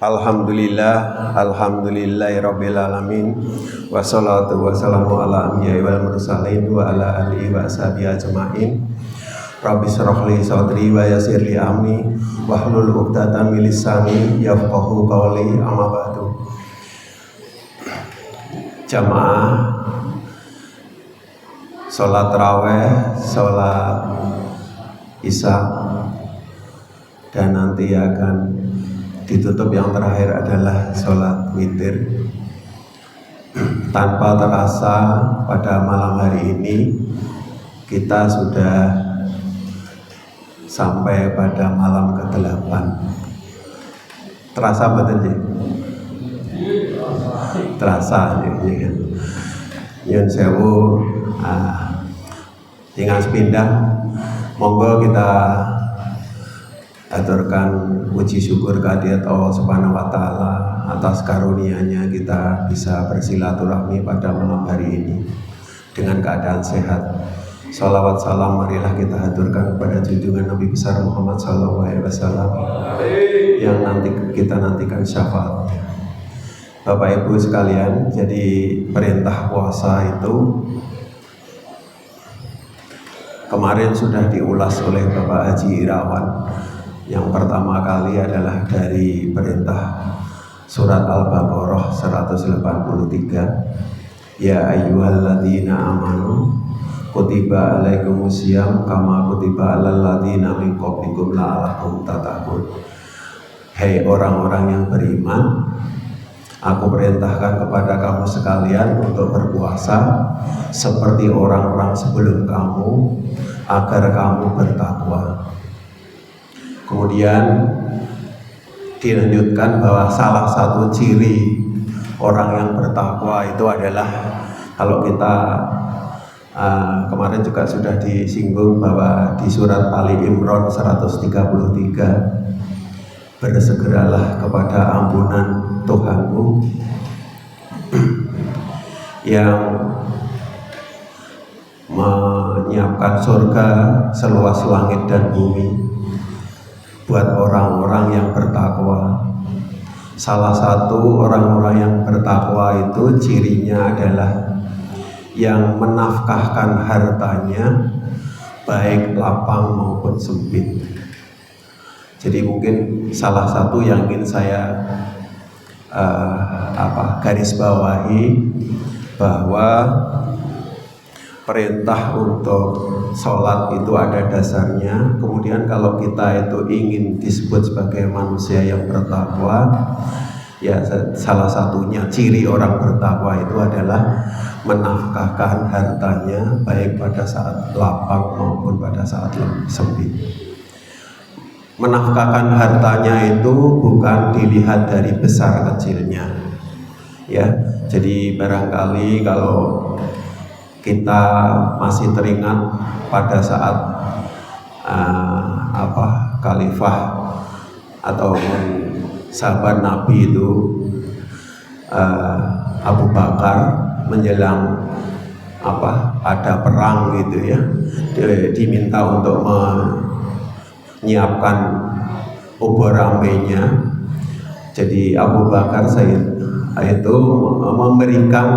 Alhamdulillahirabbil alamin. Wassalatu wassalamu ala anbiya'i wal mursalin wa ala alihi wa ashabihi ajmain. Rabbi shrah li sadri wa yassir li amri wahlul 'uqdatam min lisani yafqahu qawli. Amma ba'du. Jamaah salat tarawih, salat Isya, dan nanti akan ditutup yang terakhir adalah sholat witir. Tanpa terasa pada malam hari ini kita sudah sampai pada malam ke-8. Terasa betul sih? Terasa ya. Nyun sewu, tinggal sepindah. Monggo kita aturkan puji syukur kehadirat Allah Subhanahu wa taala atas karunia-Nya kita bisa bersilaturahmi pada malam hari ini dengan keadaan sehat. Shalawat salam marilah kita haturkan kepada junjungan Nabi besar Muhammad SAW yang nanti kita nantikan syafaatnya. Bapak Ibu sekalian, jadi perintah puasa itu kemarin sudah diulas oleh Bapak Haji Irawan. Yang pertama kali adalah dari perintah surat Al-Baqarah 183. Ya ayyuhalladzina amanu kutiba alaikumusiyam kama kutiba alal ladzina min qablikum la'allakum tattaqun. Hei orang-orang yang beriman, aku perintahkan kepada kamu sekalian untuk berpuasa seperti orang-orang sebelum kamu agar kamu bertakwa. Kemudian dilanjutkan bahwa salah satu ciri orang yang bertakwa itu adalah, kalau kita kemarin juga sudah disinggung bahwa di surat Ali Imran 133, bersegeralah kepada ampunan Tuhanmu yang menyiapkan surga seluas langit dan bumi buat orang-orang yang bertakwa. Salah satu orang-orang yang bertakwa itu cirinya adalah yang menafkahkan hartanya baik lapang maupun sempit. Jadi mungkin salah satu yang ingin saya garis bawahi bahwa perintah untuk sholat itu ada dasarnya. Kemudian kalau kita itu ingin disebut sebagai manusia yang bertakwa, ya salah satunya ciri orang bertakwa itu adalah menafkahkan hartanya baik pada saat lapang maupun pada saat sempit. Menafkahkan hartanya itu bukan dilihat dari besar kecilnya, ya. Jadi barangkali kalau kita masih teringat pada saat Khalifah atau sahabat Nabi itu Abu Bakar menjelang ada perang gitu ya, diminta untuk menyiapkan obor rame-nya. Jadi Abu Bakar itu memberikan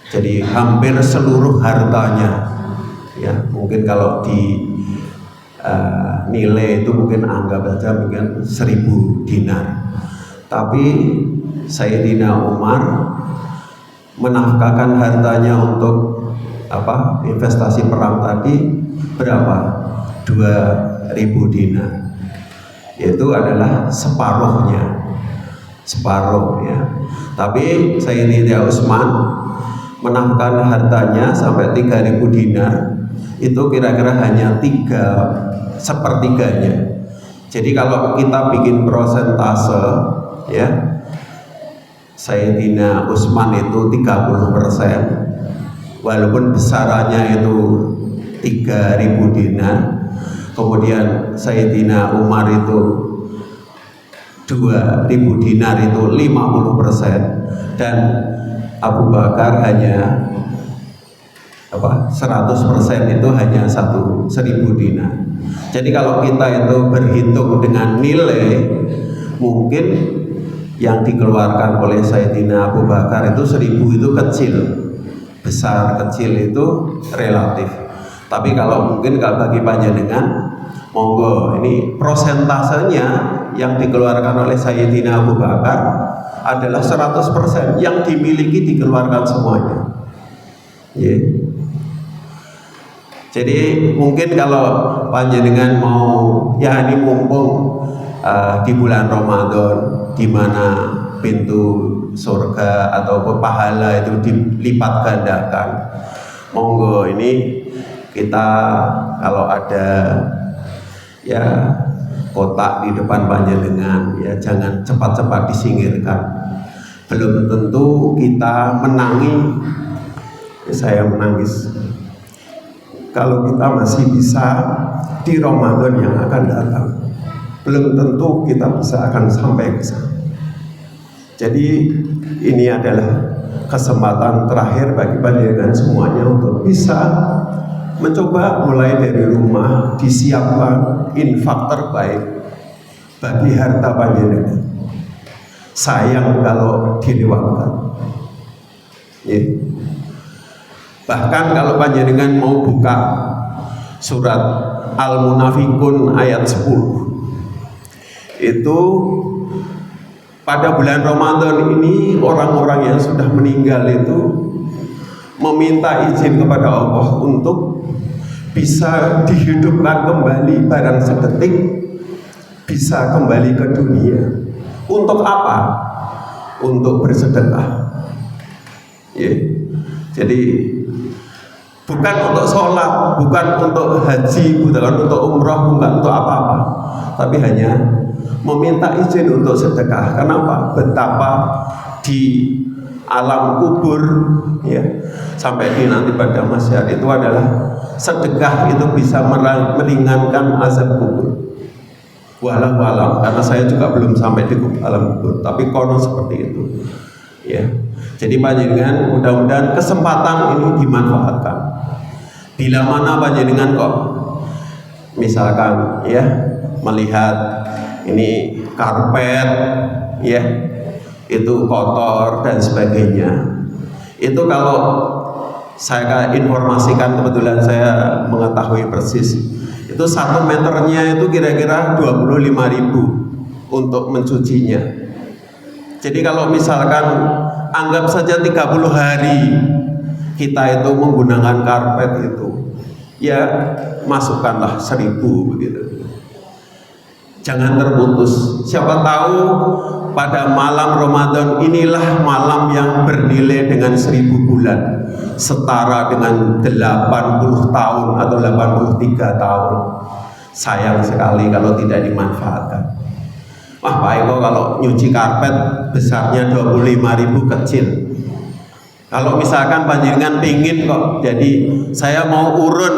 jadi hampir seluruh hartanya, ya mungkin kalau di nilai itu mungkin anggap saja mungkin 1000 dinar. Tapi Sayyidina Umar menafkahkan hartanya untuk investasi perang tadi berapa? 2000 dinar. Itu adalah separuhnya, separuh ya. Tapi Sayyidina Utsman menafkahkan hartanya sampai 3000 dinar, itu kira-kira hanya 3/4-nya. Jadi kalau kita bikin prosentase ya, Sayyidina Utsman itu 30%, walaupun besarannya itu 3000 dinar. Kemudian Sayyidina Umar itu 2000 dinar itu 50%, dan Abu Bakar hanya 100% itu hanya 1000 dinar. Jadi kalau kita itu berhitung dengan nilai, mungkin yang dikeluarkan oleh Sayyidina Abu Bakar itu 1000 itu kecil, besar kecil itu relatif. Tapi kalau mungkin bagi panjenengan, monggo ini prosentasenya yang dikeluarkan oleh Sayyidina Abu Bakar adalah 100%, yang dimiliki dikeluarkan semuanya. Jadi mungkin kalau panjenengan mau, ya ini mumpung di bulan Ramadan, di mana pintu surga atau pahala itu dilipat gandakan, monggo ini kita kalau ada ya kotak di depan panjenengan, ya jangan cepat-cepat disingkirkan. Belum tentu kita menangi, saya menangis kalau kita masih bisa di Ramadan yang akan datang. Belum tentu kita bisa akan sampai ke sana. Jadi ini adalah kesempatan terakhir bagi panjenengan semuanya untuk bisa mencoba mulai dari rumah, disiapkan infak terbaik bagi harta panjenengan. Sayang kalau dilewatkan. Bahkan kalau panjenengan mau buka surat Al-Munafikun ayat 10, itu pada bulan Ramadan ini orang-orang yang sudah meninggal itu meminta izin kepada Allah untuk bisa dihidupkan kembali barang sedetik, bisa kembali ke dunia. Untuk apa? Untuk bersedekah. Jadi bukan untuk sholat, bukan untuk haji, bukan untuk umroh, bukan untuk apa-apa, tapi hanya meminta izin untuk sedekah. Kenapa? Betapa di alam kubur, ya, sampai di nanti pada masyarakat itu adalah sedekah itu bisa meringankan azab kubur. Walau karena saya juga belum sampai di alam kubur, tapi konon seperti itu, ya. Jadi panjenengan mudah-mudahan kesempatan ini dimanfaatkan. Bila mana panjenengan kok misalkan ya melihat ini karpet ya itu kotor dan sebagainya, itu kalau saya informasikan, kebetulan saya mengetahui persis, itu 1 meternya itu kira-kira 25.000 untuk mencucinya. Jadi kalau misalkan anggap saja 30 hari kita itu menggunakan karpet itu, ya masukkanlah 1000 begitu. Jangan terputus. Siapa tahu pada malam Ramadan inilah malam yang bernilai dengan 1000 bulan, setara dengan 80 tahun atau 83 tahun. Sayang sekali kalau tidak dimanfaatkan. Wah Pak Eko, kalau nyuci karpet besarnya 25.000 kecil. Kalau misalkan panjenengan pingin kok, jadi saya mau urun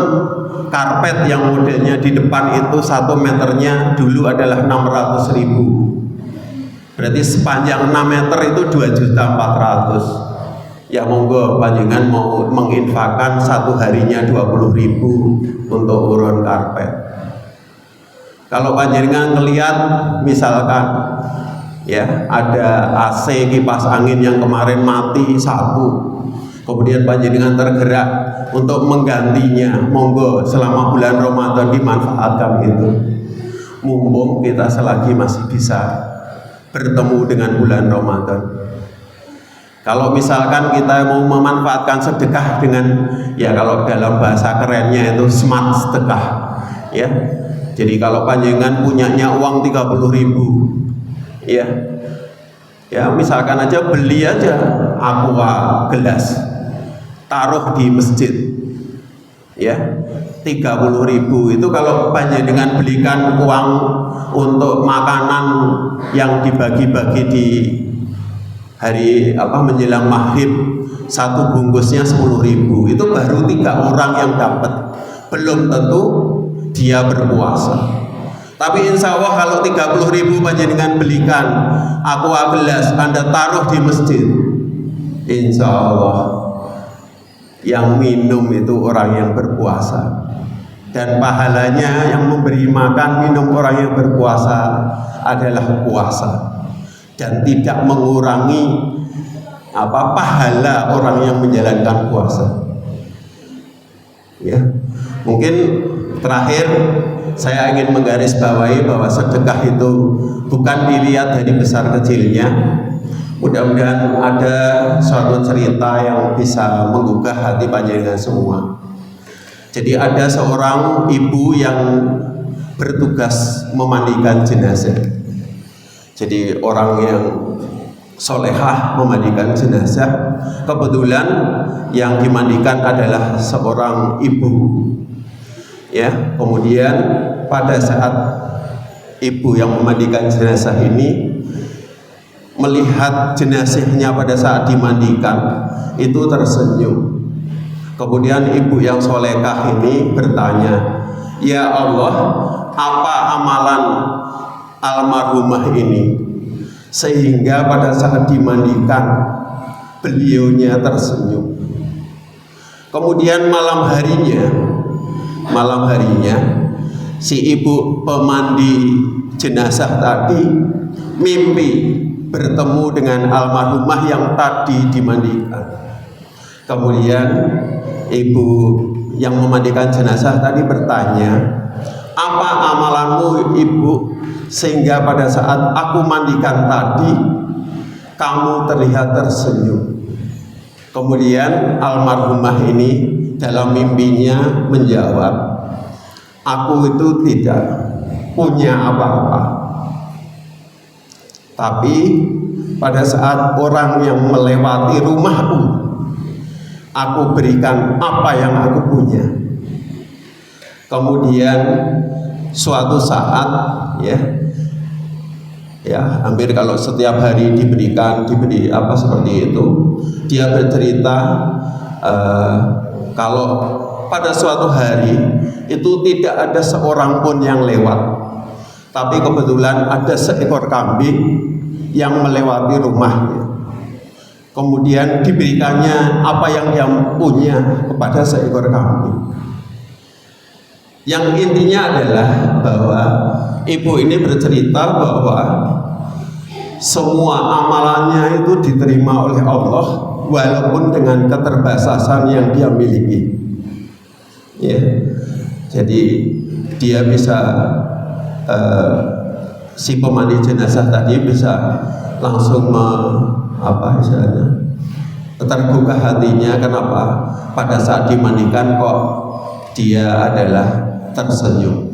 karpet yang modelnya di depan itu 1 meternya dulu adalah 600.000. Berarti sepanjang 6 meter itu 2.400.000. Ya monggo panjenengan mau menginfakkan 1 harinya 20.000 untuk urun karpet. Kalau panjenengan ngelihat misalkan ya ada AC kipas angin yang kemarin mati 1, kemudian panjenengan tergerak untuk menggantinya, monggo selama bulan Ramadan dimanfaatkan itu. Mumpung kita selagi masih bisa bertemu dengan bulan Ramadan. Kalau misalkan kita mau memanfaatkan sedekah dengan, ya kalau dalam bahasa kerennya itu smart sedekah, ya. Jadi kalau panjenengan punyanya uang 30.000, ya misalkan aja beli aja aqua gelas, taruh di masjid, ya 30.000 itu kalau panjenengan belikan uang untuk makanan yang dibagi-bagi di hari menjelang maghrib, 1 bungkusnya 10.000, itu baru 3 orang yang dapat, belum tentu dia berpuasa. Tapi insya Allah kalau 30.000 panjenengan belikan aqua gelas, Anda taruh di masjid, insya Allah yang minum itu orang yang berpuasa, dan pahalanya yang memberi makan minum orang yang berpuasa adalah puasa. dan tidak mengurangi pahala orang yang menjalankan puasa. Ya, mungkin terakhir saya ingin menggarisbawahi bahwa sedekah itu bukan dilihat dari besar kecilnya. Mudah-mudahan ada suatu cerita yang bisa menggugah hati panjenengan semua. Jadi ada seorang ibu yang bertugas memandikan jenazah. Jadi orang yang solehah memandikan jenazah. Kebetulan yang dimandikan adalah seorang ibu. Ya, kemudian pada saat ibu yang memandikan jenazah ini melihat jenazahnya pada saat dimandikan itu tersenyum. Kemudian ibu yang solehah ini bertanya, "Ya Allah, apa amalan almarhumah ini sehingga pada saat dimandikan beliaunya tersenyum?" Kemudian malam harinya si ibu pemandi jenazah tadi mimpi bertemu dengan almarhumah yang tadi dimandikan. Kemudian ibu yang memandikan jenazah tadi bertanya, "Apa amalanmu ibu sehingga pada saat aku mandikan tadi kamu terlihat tersenyum?" Kemudian almarhumah ini dalam mimpinya menjawab, "Aku itu tidak punya apa-apa, tapi pada saat orang yang melewati rumahku, aku berikan apa yang aku punya." Kemudian suatu saat hampir kalau setiap hari diberi seperti itu, dia bercerita kalau pada suatu hari itu tidak ada seorang pun yang lewat, tapi kebetulan ada seekor kambing yang melewati rumahnya. Kemudian diberikannya apa yang dia punya kepada seekor kambing. Yang intinya adalah bahwa ibu ini bercerita bahwa semua amalannya itu diterima oleh Allah walaupun dengan keterbatasan yang dia miliki. Ya, jadi dia bisa si pemandi jenazah tadi bisa langsung terbuka hatinya. Kenapa? Pada saat dimandikan kok dia adalah tersenyum.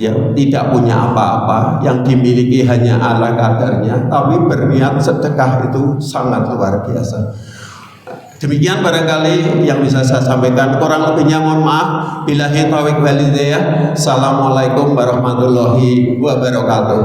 Ya, tidak punya apa-apa, yang dimiliki hanya ala kadarnya, tapi berniat sedekah itu sangat luar biasa. Demikian barangkali yang bisa saya sampaikan, kurang lebihnya mohon maaf. Billahi taufiq wal hidayah. Assalamualaikum warahmatullahi wabarakatuh.